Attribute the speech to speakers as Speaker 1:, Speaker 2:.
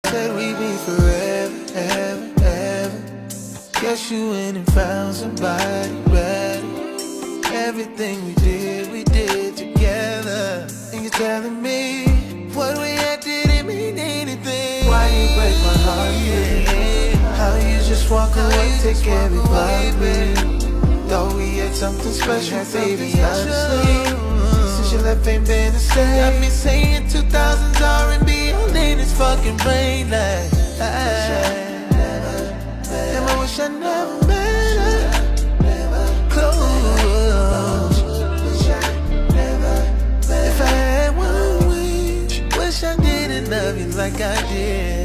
Speaker 1: Said we'd be forever, ever, ever. Guess you went and found somebody better. Everything we did together. And you're telling me what we had didn't mean anything. Why you break my heart, yeah? How you just walk away, take everybody. Thought we had something special, baby, honestly. Since you left, ain't been the same. Got me saying 2000s R&B all in this fucking brain like damn, I wish I never met her close. If I had one wish, wish I didn't love you like I did.